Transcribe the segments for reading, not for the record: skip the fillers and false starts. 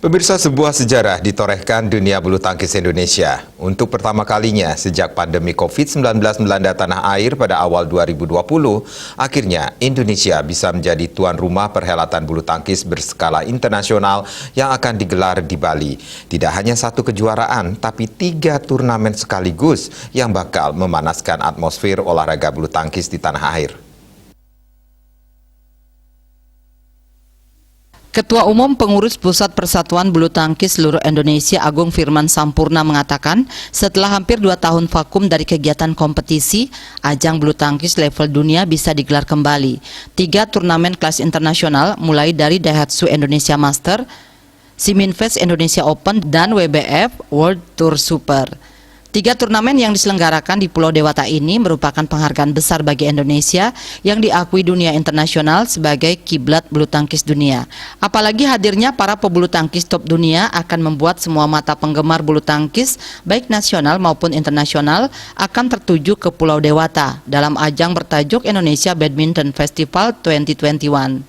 Pemirsa, sebuah sejarah ditorehkan dunia bulu tangkis Indonesia. Untuk pertama kalinya sejak pandemi COVID-19 melanda tanah air pada awal 2020, akhirnya Indonesia bisa menjadi tuan rumah perhelatan bulu tangkis berskala internasional yang akan digelar di Bali. Tidak hanya satu kejuaraan, tapi 3 turnamen sekaligus yang bakal memanaskan atmosfer olahraga bulu tangkis di tanah air. Ketua Umum Pengurus Pusat Persatuan Bulu Tangkis Seluruh Indonesia Agung Firman Sampurna mengatakan, setelah hampir 2 tahun vakum dari kegiatan kompetisi, ajang bulu tangkis level dunia bisa digelar kembali. 3 turnamen kelas internasional mulai dari Daihatsu Indonesia Master, Siminvest Indonesia Open, dan WBF World Tour Super. 3 turnamen yang diselenggarakan di Pulau Dewata ini merupakan penghargaan besar bagi Indonesia yang diakui dunia internasional sebagai kiblat bulu tangkis dunia. Apalagi hadirnya para pebulu tangkis top dunia akan membuat semua mata penggemar bulu tangkis, baik nasional maupun internasional, akan tertuju ke Pulau Dewata dalam ajang bertajuk Indonesia Badminton Festival 2021.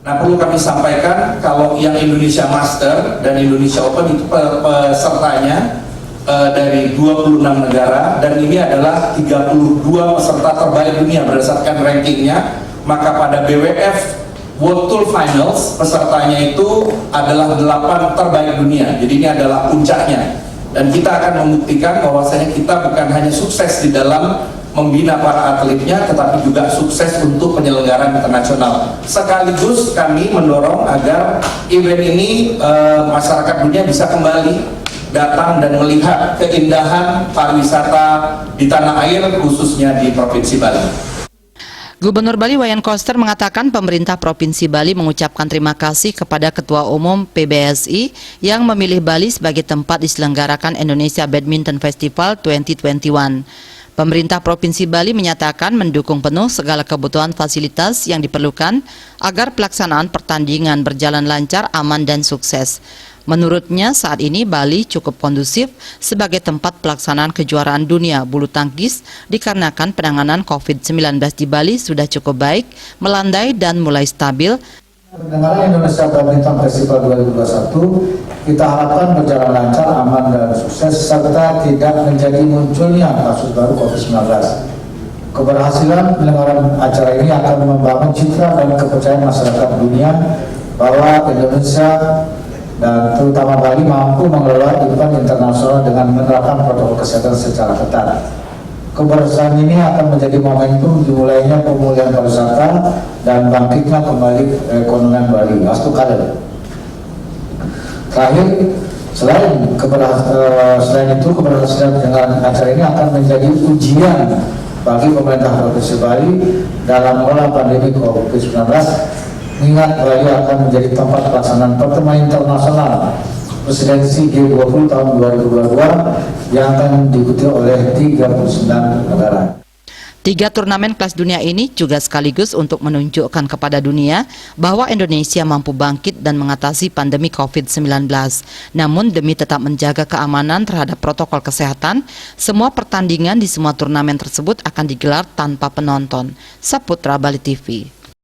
Nah, perlu kami sampaikan kalau yang Indonesia Master dan Indonesia Open itu pesertanya dari 26 negara, dan ini adalah 32 peserta terbaik dunia berdasarkan rankingnya. Maka pada BWF World Tour Finals pesertanya itu adalah 8 terbaik dunia. Jadi ini adalah puncaknya, dan kita akan membuktikan bahwasanya kita bukan hanya sukses di dalam membina para atletnya, tetapi juga sukses untuk penyelenggaraan internasional. Sekaligus kami mendorong agar event ini masyarakat dunia bisa kembali datang dan melihat keindahan pariwisata di tanah air, khususnya di Provinsi Bali. Gubernur Bali Wayan Koster mengatakan pemerintah Provinsi Bali mengucapkan terima kasih kepada Ketua Umum PBSI yang memilih Bali sebagai tempat diselenggarakan Indonesia Badminton Festival 2021. Pemerintah Provinsi Bali menyatakan mendukung penuh segala kebutuhan fasilitas yang diperlukan agar pelaksanaan pertandingan berjalan lancar, aman, dan sukses. Menurutnya saat ini Bali cukup kondusif sebagai tempat pelaksanaan kejuaraan dunia bulu tangkis dikarenakan penanganan COVID-19 di Bali sudah cukup baik, melandai, dan mulai stabil. Penyelenggaraan Indonesia Badminton Festival 2021 kita harapkan berjalan lancar, aman, dan sukses, serta tidak menjadi munculnya kasus baru COVID-19. Keberhasilan penyelenggaraan acara ini akan membangun citra dan kepercayaan masyarakat dunia bahwa Indonesia dan terutama Bali mampu mengelola event internasional dengan menerapkan protokol kesehatan secara ketat. Keberhasilan ini akan menjadi momentum dimulainya pemulihan pariwisata dan bangkitnya kembali perekonomian Bali. Terakhir, selain itu keberhasilan dengan acara ini akan menjadi ujian bagi pemerintah Provinsi Bali dalam mengelola pandemi COVID-19. Mengingat Bali akan menjadi tempat pelaksanaan pertemuan internasional Presidensi G20 tahun 2022 yang akan diikuti oleh 39 negara. 3 turnamen kelas dunia ini juga sekaligus untuk menunjukkan kepada dunia bahwa Indonesia mampu bangkit dan mengatasi pandemi COVID-19. Namun demi tetap menjaga keamanan terhadap protokol kesehatan, semua pertandingan di semua turnamen tersebut akan digelar tanpa penonton. Saputra Bali TV.